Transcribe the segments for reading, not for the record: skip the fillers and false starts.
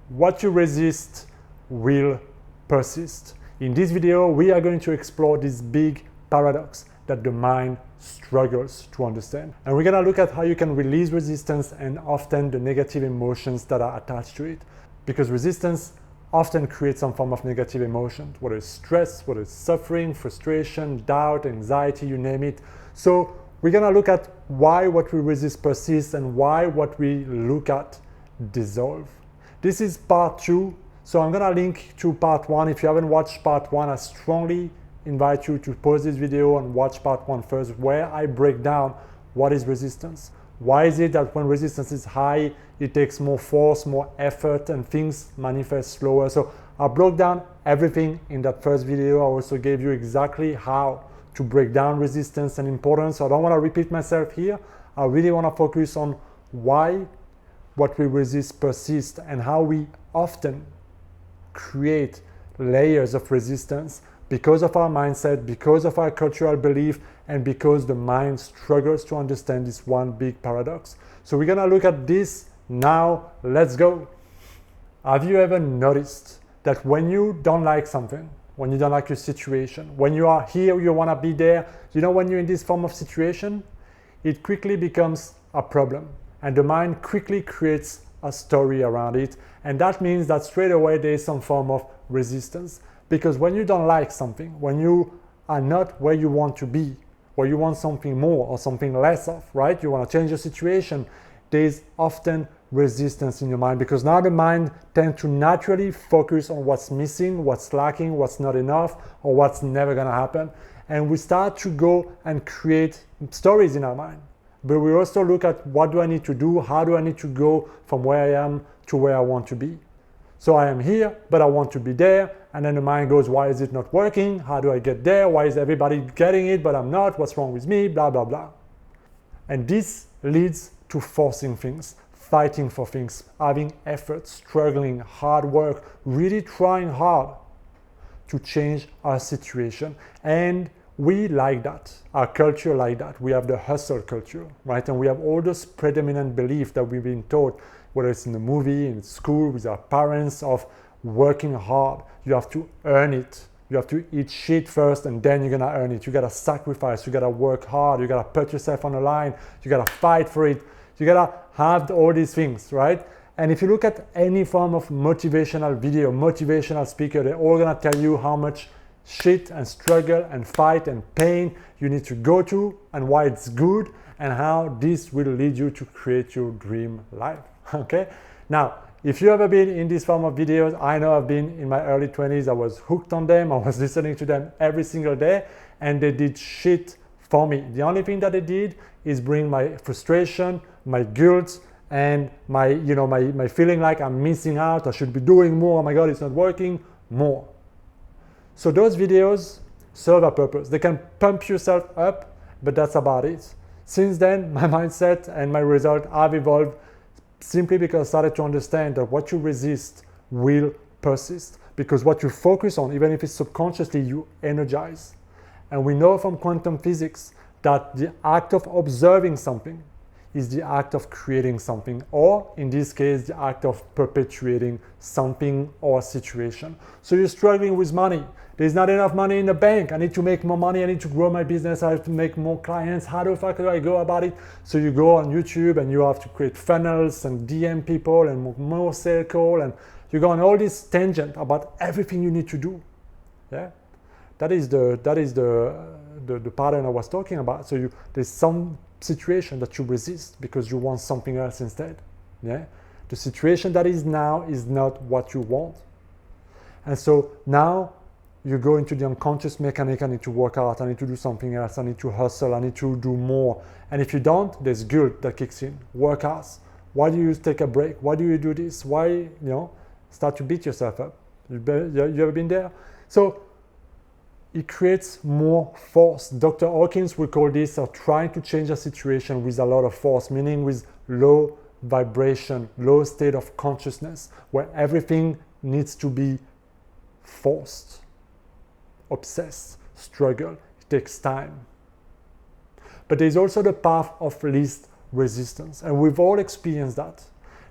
what you resist will persist. In this video, we are going to explore this big paradox that the mind struggles to understand. And we're going to look at how you can release resistance and often the negative emotions that are attached to it. Because resistance often creates some form of negative emotion, whether it's stress, whether it's suffering, frustration, doubt, anxiety, you name it. So we're going to look at why what we resist persists and why what we look at dissolve. This is part 2. So I'm going to link to part 1. If you haven't watched part 1, I strongly invite you to pause this video and watch part 1 first, where I break down what is resistance. Why is it that when resistance is high, it takes more force, more effort, and things manifest slower? So I broke down everything in that first video. I also gave you exactly how to break down resistance and importance. So I don't want to repeat myself here. I really want to focus on why what we resist persists and how we often create layers of resistance because of our mindset, because of our cultural belief, and because the mind struggles to understand this one big paradox. So we're gonna look at this now. Let's go. Have you ever noticed that when you don't like something, when you don't like your situation, when you are here, you wanna be there, when you're in this form of situation, it quickly becomes a problem. And the mind quickly creates a story around it. And that means that straight away there is some form of resistance. Because when you don't like something, when you are not where you want to be, where you want something more or something less of, right? You want to change your situation, there is often resistance in your mind, because now the mind tends to naturally focus on what's missing, what's lacking, what's not enough, or what's never going to happen. And we start to go and create stories in our mind. But we also look at what do I need to do? How do I need to go from where I am to where I want to be? So I am here, but I want to be there. And then the mind goes, why is it not working? How do I get there? Why is everybody getting it, but I'm not? What's wrong with me? Blah, blah, blah. And this leads to forcing things, fighting for things, having effort, struggling, hard work, really trying hard to change our situation. And we like that. Our culture like that. We have the hustle culture, right? And we have all those predominant beliefs that we've been taught, whether it's in the movie, in school, with our parents, of working hard. You have to earn it. You have to eat shit first and then you're gonna earn it. You gotta sacrifice, you gotta work hard, you gotta put yourself on the line, you gotta fight for it. You gotta have all these things, right? And if you look at any form of motivational video, motivational speaker, they're all gonna tell you how much shit and struggle and fight and pain you need to go to and why it's good and how this will lead you to create your dream life, okay? Now, if you ever been in this form of videos, I know I've been in my early 20s, I was hooked on them, I was listening to them every single day, and they did shit for me. The only thing that they did is bring my frustration, my guilt, and my feeling like I'm missing out, I should be doing more, oh my God, it's not working, more. So those videos serve a purpose. They can pump yourself up, but that's about it. Since then, my mindset and my result have evolved simply because I started to understand that what you resist will persist. Because what you focus on, even if it's subconsciously, you energize. And we know from quantum physics that the act of observing something is the act of creating something, or in this case, the act of perpetuating something or situation. So you're struggling with money. There's not enough money in the bank. I need to make more money. I need to grow my business. I have to make more clients. How the fuck do I go about it? So you go on YouTube and you have to create funnels and DM people and more sales call, and you go on all this tangent about everything you need to do. Yeah, that is the pattern I was talking about. So there's some situation that you resist because you want something else instead. Yeah, the situation that is now is not what you want, and so now you go into the unconscious mechanic. I need to work out, I need to do something else, I need to hustle, I need to do more. And if you don't, there's guilt that kicks in. Work hard. Why do you take a break? Why do you do this? Why, start to beat yourself up? You ever been there? So it creates more force. Dr. Hawkins would call this trying to change a situation with a lot of force, meaning with low vibration, low state of consciousness, where everything needs to be forced. Obsessed, struggle, it takes time. But there's also the path of least resistance, and we've all experienced that.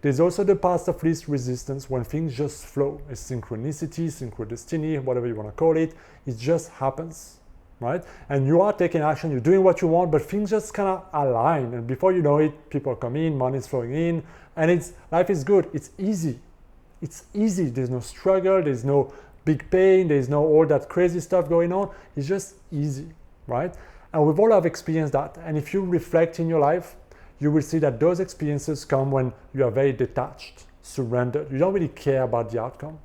There's also the path of least resistance when things just flow. It's synchronicity, synchrodestiny, whatever you want to call it. It just happens, right? And you are taking action, you're doing what you want, but things just kind of align. And before you know it, people come in, money's flowing in, and life is good. It's easy. It's easy. There's no struggle. There's no big pain. There's no all that crazy stuff going on. It's just easy, right? And we've all have experienced that. And if you reflect in your life, you will see that those experiences come when you are very detached, surrendered. You don't really care about the outcome.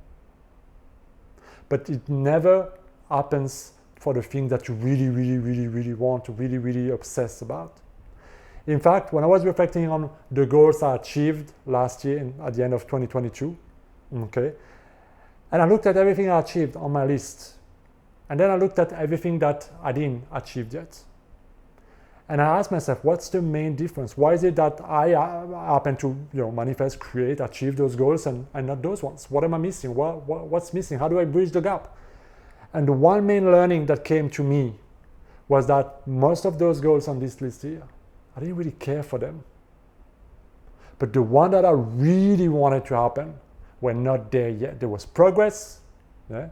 But it never happens for the thing that you really, really, really, really want to really, really obsess about. In fact, when I was reflecting on the goals I achieved last year at the end of 2022, okay, and I looked at everything I achieved on my list, and then I looked at everything that I didn't achieve yet. And I asked myself, what's the main difference? Why is it that I happen to manifest, create, achieve those goals and not those ones? What am I missing? What's missing? How do I bridge the gap? And the one main learning that came to me was that most of those goals on this list here, I didn't really care for them. But the one that I really wanted to happen were not there yet. There was progress, yeah,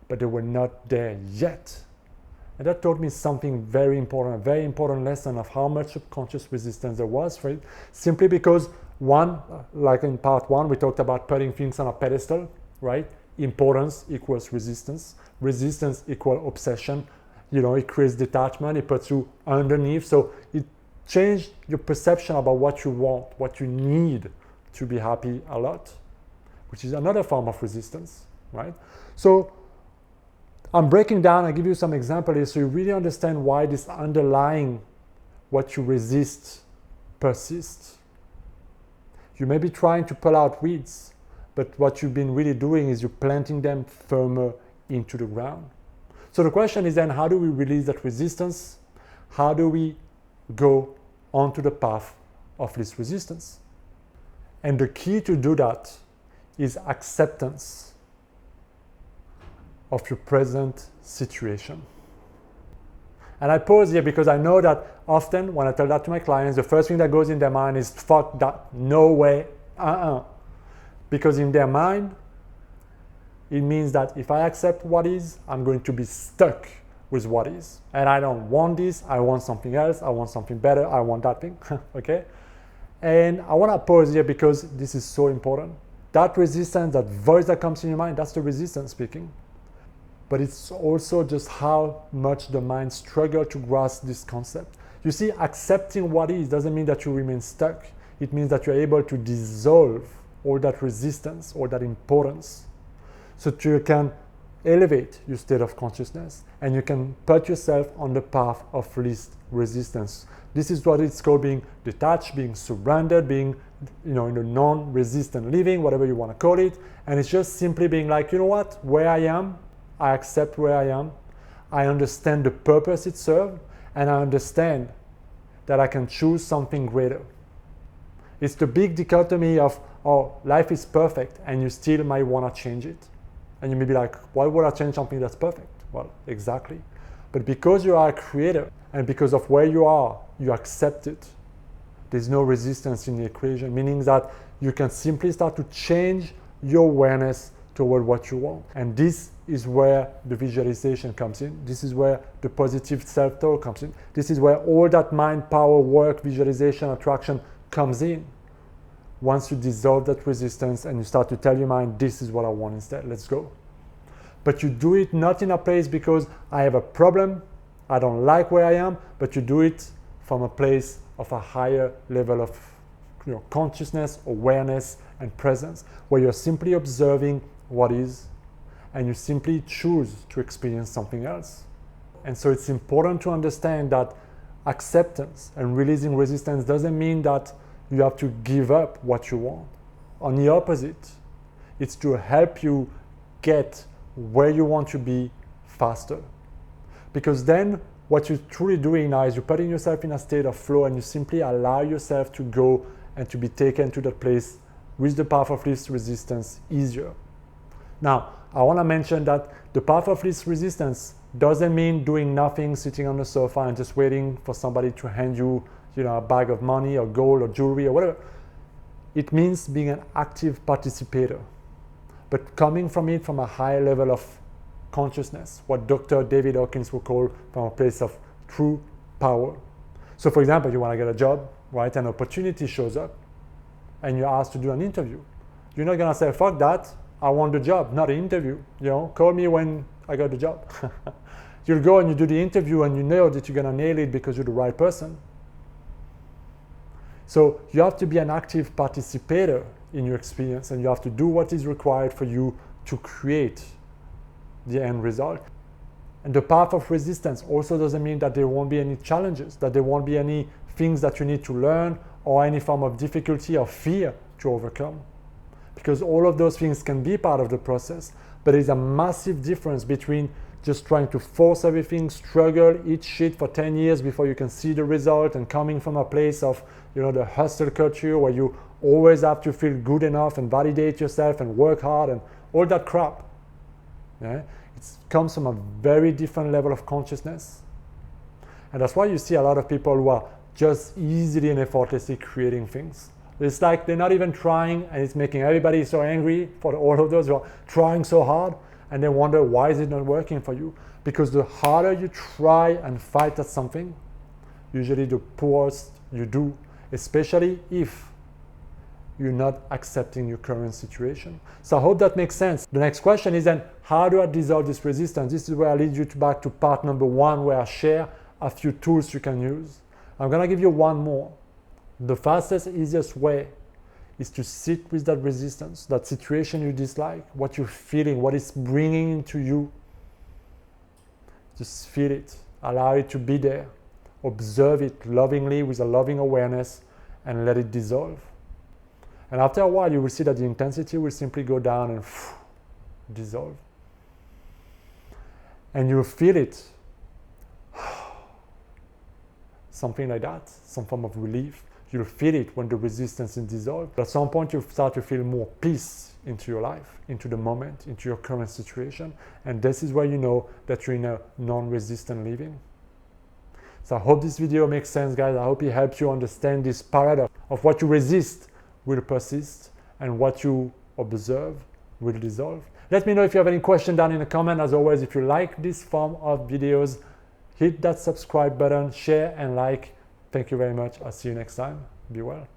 but they were not there yet. And that taught me something very important, a very important lesson of how much subconscious resistance there was for it. Simply because one, like in part one, we talked about putting things on a pedestal, right? Importance equals resistance. Resistance equals obsession. It creates detachment, it puts you underneath. So it changed your perception about what you want, what you need to be happy a lot, which is another form of resistance, right? So I'm breaking down, I give you some examples here so you really understand why this underlying what you resist persists. You may be trying to pull out weeds, but what you've been really doing is you're planting them firmer into the ground. So the question is then, how do we release that resistance? How do we go onto the path of least resistance? And the key to do that is acceptance of your present situation. And I pause here because I know that often when I tell that to my clients, the first thing that goes in their mind is, fuck that, no way, Because in their mind, it means that if I accept what is, I'm going to be stuck with what is. And I don't want this, I want something else, I want something better, I want that thing, okay? And I want to pause here because this is so important. That resistance, that voice that comes in your mind, that's the resistance speaking. But it's also just how much the mind struggles to grasp this concept. You see, accepting what is doesn't mean that you remain stuck. It means that you're able to dissolve all that resistance, all that importance, so that you can elevate your state of consciousness and you can put yourself on the path of least resistance. This is what it's called being detached, being surrendered, being in a non-resistant living, whatever you want to call it. And it's just simply being like, you know what, where I am, I accept where I am, I understand the purpose it serves, and I understand that I can choose something greater. It's the big dichotomy of, oh, life is perfect, and you still might want to change it. And you may be like, why would I change something that's perfect? Well, exactly. But because you are a creator, and because of where you are, you accept it. There's no resistance in the equation, meaning that you can simply start to change your awareness toward what you want. And this is where the visualization comes in. This is where the positive self-talk comes in. This is where all that mind power work, visualization, attraction comes in. Once you dissolve that resistance and you start to tell your mind, this is what I want instead, let's go. But you do it not in a place because I have a problem, I don't like where I am, but you do it from a place of a higher level of consciousness, awareness, and presence, where you're simply observing what is, and you simply choose to experience something else. And so it's important to understand that acceptance and releasing resistance doesn't mean that you have to give up what you want. On the opposite, it's to help you get where you want to be faster. Because then what you're truly doing now is you're putting yourself in a state of flow and you simply allow yourself to go and to be taken to that place with the path of least resistance easier. Now, I want to mention that the path of least resistance doesn't mean doing nothing, sitting on the sofa and just waiting for somebody to hand you, a bag of money or gold or jewelry or whatever. it means being an active participator, but coming from it from a high level of consciousness, what Dr. David Hawkins would call from a place of true power. So for example, you want to get a job, right? An opportunity shows up and you're asked to do an interview. You're not going to say, fuck that, I want the job, not an interview. You know, call me when I got the job. You'll go and you do the interview and you know that you're going to nail it because you're the right person. So you have to be an active participator in your experience, and you have to do what is required for you to create the end result. And the path of resistance also doesn't mean that there won't be any challenges, that there won't be any things that you need to learn or any form of difficulty or fear to overcome. Because all of those things can be part of the process, but there's a massive difference between just trying to force everything, struggle, eat shit for 10 years before you can see the result, and coming from a place of, you know, the hustle culture where you always have to feel good enough and validate yourself and work hard and all that crap. Yeah? It comes from a very different level of consciousness. And that's why you see a lot of people who are just easily and effortlessly creating things. It's like they're not even trying, and it's making everybody so angry for all of those who are trying so hard, and they wonder, why is it not working for you? Because the harder you try and fight at something, usually the poorest you do, especially if you're not accepting your current situation. So I hope that makes sense. The next question is then, how do I dissolve this resistance? This is where I lead you back to part number 1, where I share a few tools you can use. I'm gonna give you one more. The fastest, easiest way is to sit with that resistance, that situation you dislike, what you're feeling, what it's bringing into you. Just feel it, allow it to be there, observe it lovingly with a loving awareness, and let it dissolve. And after a while, you will see that the intensity will simply go down and dissolve. And you'll feel it, something like that, some form of relief. You'll feel it when the resistance is dissolved. At some point, you'll start to feel more peace into your life, into the moment, into your current situation. And this is where you know that you're in a non-resistant living. So I hope this video makes sense, guys. I hope it helps you understand this paradox of what you resist will persist and what you observe will dissolve. Let me know if you have any question down in the comment. As always, if you like this form of videos, hit that subscribe button, share and like. Thank you very much. I'll see you next time. Be well.